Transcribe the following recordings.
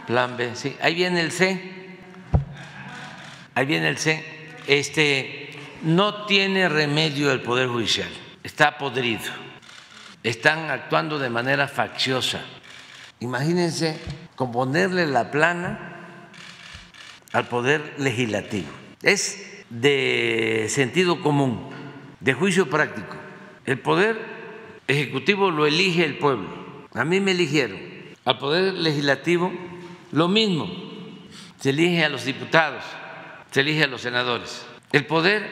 Plan B, sí. Ahí viene el C. Ahí viene el C. No tiene remedio el Poder Judicial. Está podrido. Están actuando de manera facciosa. Imagínense componerle la plana al Poder Legislativo. Es de sentido común, de juicio práctico. El Poder Ejecutivo lo elige el pueblo. A mí me eligieron. Al Poder Legislativo lo mismo. Se elige a los diputados, se elige a los senadores. El Poder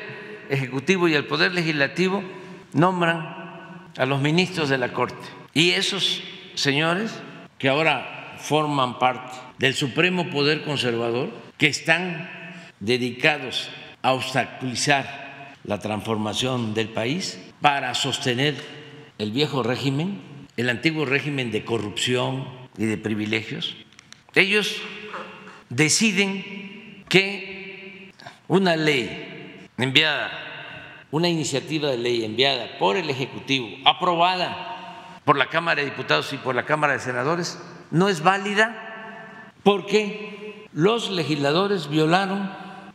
Ejecutivo y el Poder Legislativo nombran a los ministros de la Corte. Y esos señores que ahora forman parte del Supremo Poder Conservador, que están dedicados a obstaculizar la transformación del país para sostener el viejo régimen, el antiguo régimen de corrupción y de privilegios, ellos deciden que una ley enviada, una iniciativa de ley enviada por el Ejecutivo, aprobada por la Cámara de Diputados y por la Cámara de Senadores, no es válida porque los legisladores violaron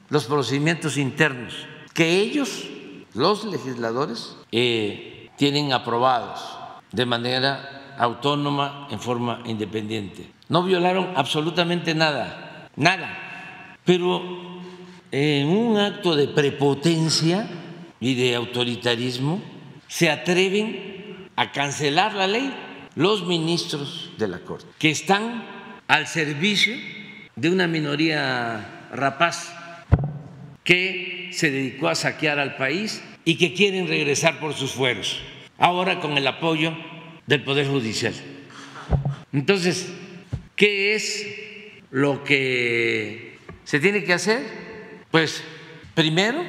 los procedimientos internos que ellos, los legisladores, tienen aprobados de manera autónoma, en forma independiente. No violaron absolutamente nada, nada. Pero en un acto de prepotencia y de autoritarismo se atreven a cancelar la ley los ministros de la Corte, que están al servicio de una minoría rapaz que se dedicó a saquear al país y que quieren regresar por sus fueros, ahora con el apoyo del Poder Judicial. Entonces, ¿qué es lo que se tiene que hacer? Pues primero,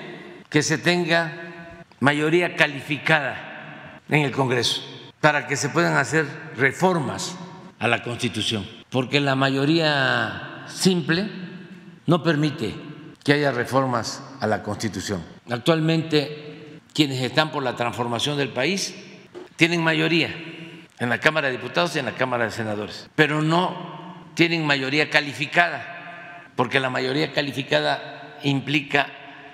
que se tenga mayoría calificada en el Congreso para que se puedan hacer reformas a la Constitución, porque la mayoría simple no permite que haya reformas a la Constitución. Actualmente, quienes están por la transformación del país tienen mayoría en la Cámara de Diputados y en la Cámara de Senadores, pero no tienen mayoría calificada, porque la mayoría calificada implica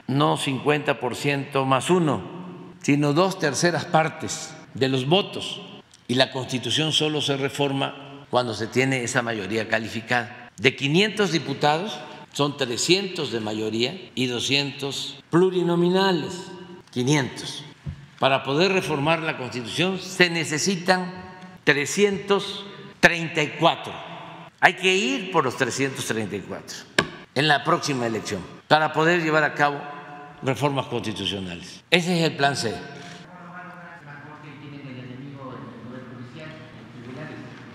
no 50% más uno, sino 2/3 partes de los votos, y la Constitución solo se reforma cuando se tiene esa mayoría calificada. De 500 diputados son 300 de mayoría y 200 plurinominales, 500. Para poder reformar la Constitución se necesitan 334. Hay que ir por los 334 en la próxima elección para poder llevar a cabo reformas constitucionales. Ese es el plan C.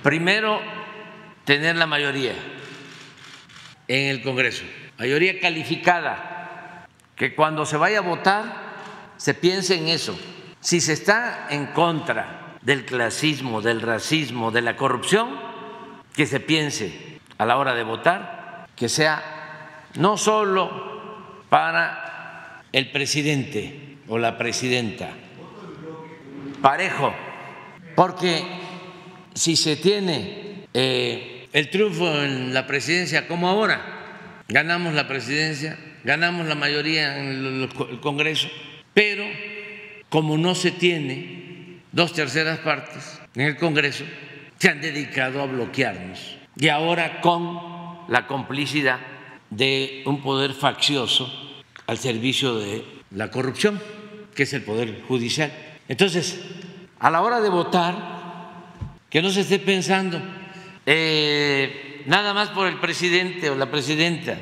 Primero, tener la mayoría en el Congreso, mayoría calificada, que cuando se vaya a votar se piense en eso. Si se está en contra del clasismo, del racismo, de la corrupción, que se piense a la hora de votar que sea no solo para el presidente o la presidenta, parejo, porque si se tiene el triunfo en la presidencia como ahora, ganamos la presidencia, ganamos la mayoría en el Congreso, pero como no se tiene 2/3 partes en el Congreso, se han dedicado a bloquearnos. Y ahora con la complicidad de un poder faccioso al servicio de la corrupción, que es el Poder Judicial. Entonces, a la hora de votar, que no se esté pensando nada más por el presidente o la presidenta.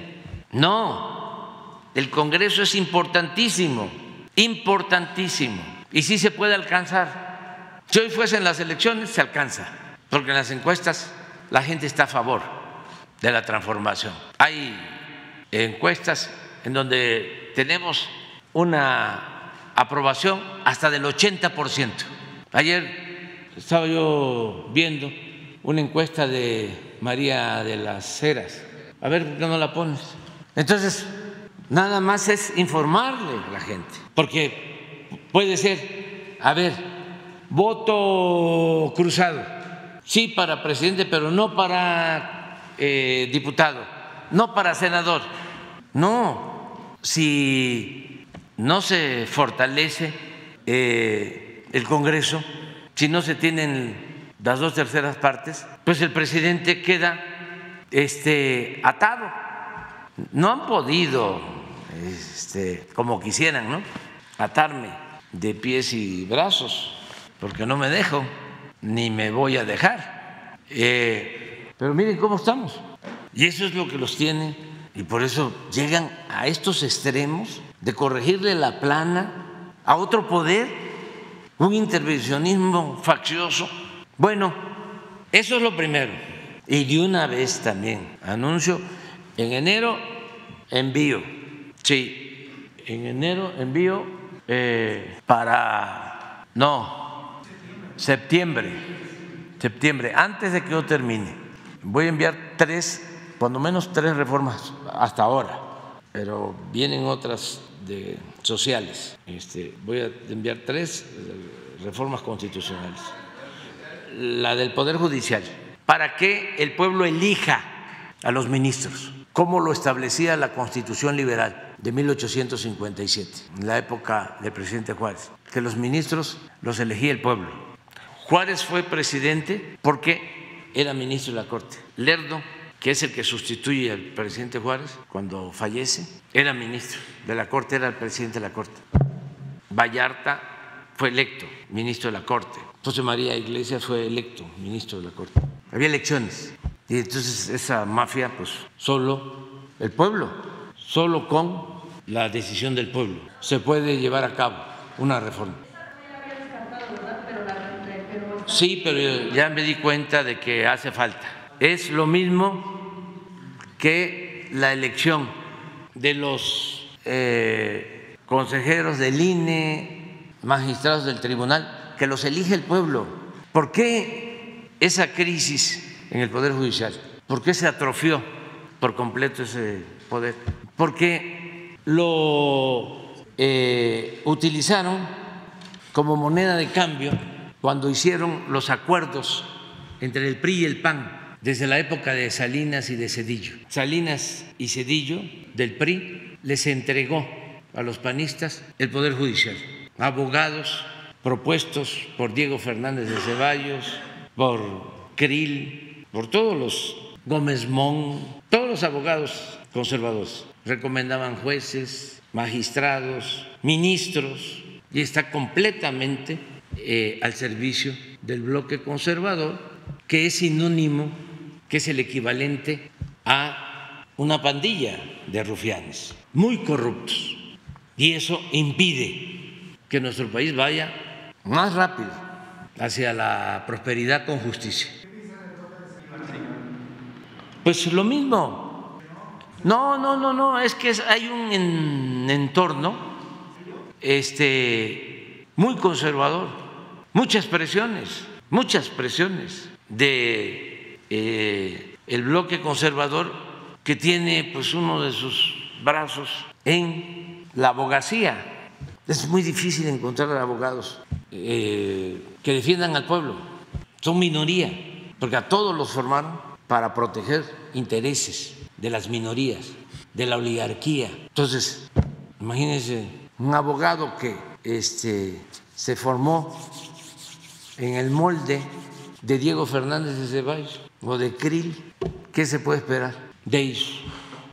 No, el Congreso es importantísimo, importantísimo, y sí se puede alcanzar. Si hoy fuesen las elecciones, se alcanza, porque en las encuestas la gente está a favor de la transformación. Hay encuestas en donde tenemos una aprobación hasta del 80%. Ayer estaba yo viendo una encuesta de María de las Heras. A ver, ¿por qué no la pones? Entonces, nada más es informarle a la gente, porque puede ser, a ver, voto cruzado, sí para presidente, pero no para diputado, no para senador. No, si no se fortalece el Congreso, si no se tienen las 2/3 partes, pues el presidente queda atado. No han podido, como quisieran, ¿no?, atarme de pies y brazos, porque no me dejo, ni me voy a dejar. Pero miren cómo estamos. Y eso es lo que los tiene, y por eso llegan a estos extremos de corregirle la plana a otro poder, un intervencionismo faccioso. Bueno, eso es lo primero. Y de una vez también anuncio, en enero envío, sí, en enero envío septiembre, antes de que yo termine, voy a enviar cuando menos tres reformas hasta ahora, pero vienen otras sociales. Voy a enviar 3 reformas constitucionales. La del Poder Judicial, para que el pueblo elija a los ministros, como lo establecía la Constitución liberal de 1857, en la época del presidente Juárez, que los ministros los elegía el pueblo. Juárez fue presidente porque era ministro de la Corte. Lerdo, que es el que sustituye al presidente Juárez cuando fallece, era ministro de la Corte, era el presidente de la Corte. Vallarta fue electo ministro de la Corte. José María Iglesias fue electo ministro de la Corte. Había elecciones. Y entonces esa mafia, pues solo el pueblo, solo con la decisión del pueblo se puede llevar a cabo una reforma. Sí, pero ya me di cuenta de que hace falta. Es lo mismo que la elección de los consejeros del INE, magistrados del tribunal, que los elige el pueblo. ¿Por qué esa crisis en el Poder Judicial? ¿Por qué se atrofió por completo ese poder? Porque lo utilizaron como moneda de cambio cuando hicieron los acuerdos entre el PRI y el PAN desde la época de Salinas y de Zedillo. Salinas y Zedillo del PRI les entregó a los panistas el Poder Judicial, abogados propuestos por Diego Fernández de Ceballos, por Krill, por todos los Gómez Mon, todos los abogados conservadores. Recomendaban jueces, magistrados, ministros, y está completamente al servicio del bloque conservador, que es sinónimo, que es el equivalente a una pandilla de rufianes muy corruptos, y eso impide que nuestro país vaya más rápido hacia la prosperidad con justicia. Pues lo mismo. No, es que hay un entorno muy conservador, muchas presiones de el bloque conservador, que tiene pues uno de sus brazos en la abogacía. Es muy difícil encontrar abogados que defiendan al pueblo, son minoría, porque a todos los formaron para proteger intereses de las minorías, de la oligarquía. Entonces, imagínense un abogado que se formó en el molde de Diego Fernández de Ceballos o de Krill, ¿qué se puede esperar de ellos?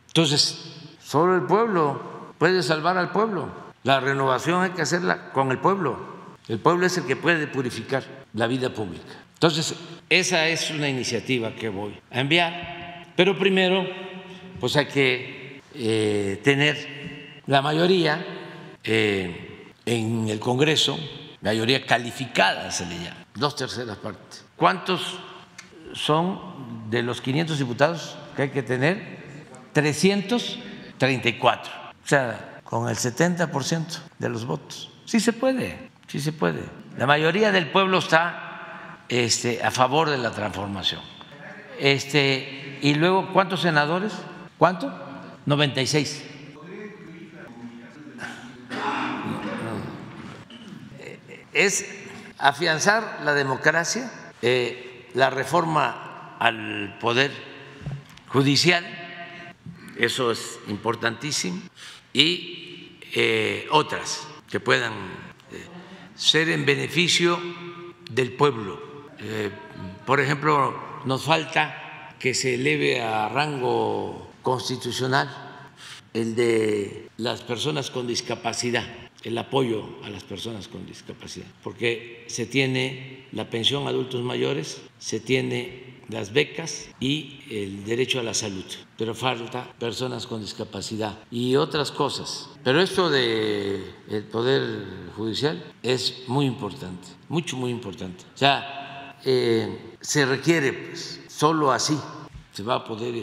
Entonces, solo el pueblo puede salvar al pueblo. La renovación hay que hacerla con el pueblo. El pueblo es el que puede purificar la vida pública. Entonces, esa es una iniciativa que voy a enviar, pero primero pues hay que tener la mayoría en el Congreso, mayoría calificada se le llama, 2/3 partes. ¿Cuántos son de los 500 diputados que hay que tener? 334, o sea, con el 70% de los votos. Sí se puede, sí se puede. La mayoría del pueblo está a favor de la transformación. Y luego, ¿cuántos senadores? ¿Cuánto? 96. Es afianzar la democracia, la reforma al Poder judicial, eso es importantísimo, y otras que puedan ser en beneficio del pueblo. Por ejemplo, nos falta que se eleve a rango constitucional el de las personas con discapacidad, el apoyo a las personas con discapacidad, porque se tiene la pensión a adultos mayores, se tiene las becas y el derecho a la salud, pero falta personas con discapacidad y otras cosas. Pero esto del Poder Judicial es muy importante, muy importante. O sea, se requiere, pues, solo así se va a poder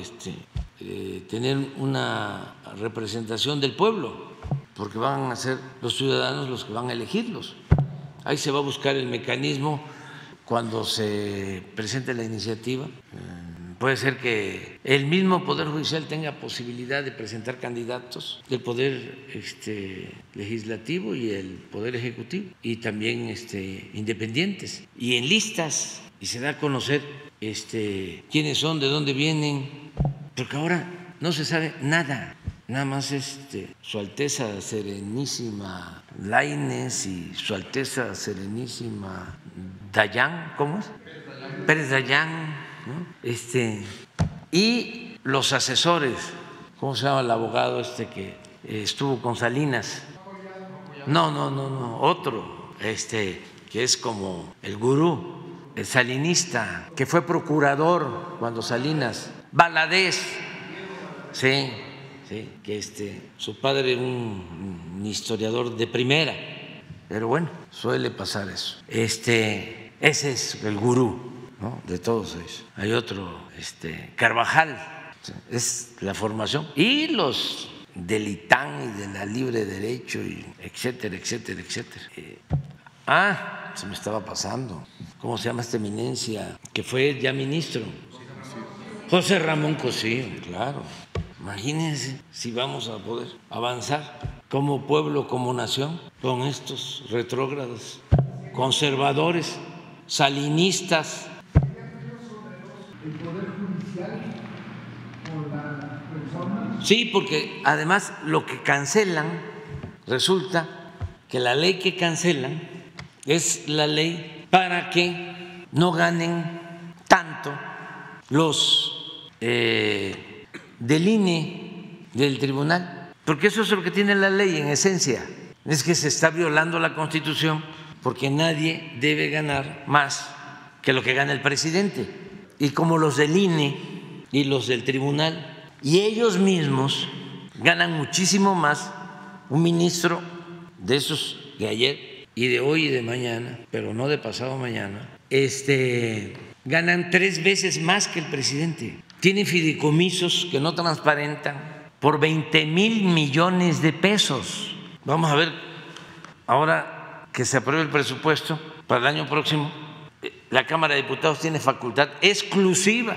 tener una representación del pueblo, porque van a ser los ciudadanos los que van a elegirlos. Ahí se va a buscar el mecanismo cuando se presente la iniciativa. Puede ser que el mismo Poder Judicial tenga posibilidad de presentar candidatos del Poder Legislativo y el Poder Ejecutivo, y también independientes, y en listas, y se da a conocer quiénes son, de dónde vienen, porque ahora no se sabe nada. Nada más Su Alteza Serenísima Lainez y Su Alteza Serenísima Dayan, ¿cómo es? Pérez Dayan, ¿no? Y los asesores, ¿cómo se llama el abogado que estuvo con Salinas? No, otro, que es como el gurú, el salinista, que fue procurador cuando Salinas, Valadez, sí, que su padre un historiador de primera, pero bueno, suele pasar eso. Ese es el gurú, ¿no?, de todos ellos. Hay otro, Carvajal, es la formación, y los del ITAN y de la Libre Derecho, y etcétera. Se me estaba pasando. ¿Cómo se llama esta eminencia? Que fue ya ministro. José Ramón Cosío, claro. Imagínense si vamos a poder avanzar como pueblo, como nación, con estos retrógrados, conservadores, salinistas. Sí, porque además lo que cancelan, resulta que la ley que cancelan es la ley para que no ganen tanto los del INE, del tribunal, porque eso es lo que tiene la ley en esencia, es que se está violando la Constitución, porque nadie debe ganar más que lo que gana el presidente. Y como los del INE y los del tribunal y ellos mismos ganan muchísimo más, un ministro de esos de ayer y de hoy y de mañana, pero no de pasado mañana, ganan 3 veces más que el presidente. Tienen fideicomisos que no transparentan por 20,000 millones de pesos. Vamos a ver, ahora que se apruebe el presupuesto para el año próximo, la Cámara de Diputados tiene facultad exclusiva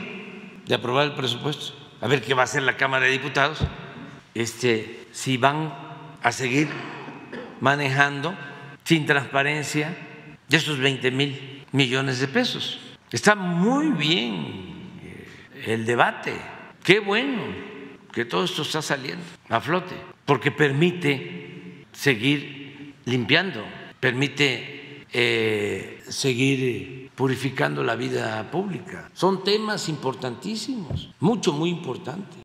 de aprobar el presupuesto. A ver qué va a hacer la Cámara de Diputados, si van a seguir manejando sin transparencia de esos 20,000 millones de pesos. Está muy bien el debate. Qué bueno que todo esto está saliendo a flote, porque permite seguir limpiando, permite seguir purificando la vida pública. Son temas importantísimos, muy importantes.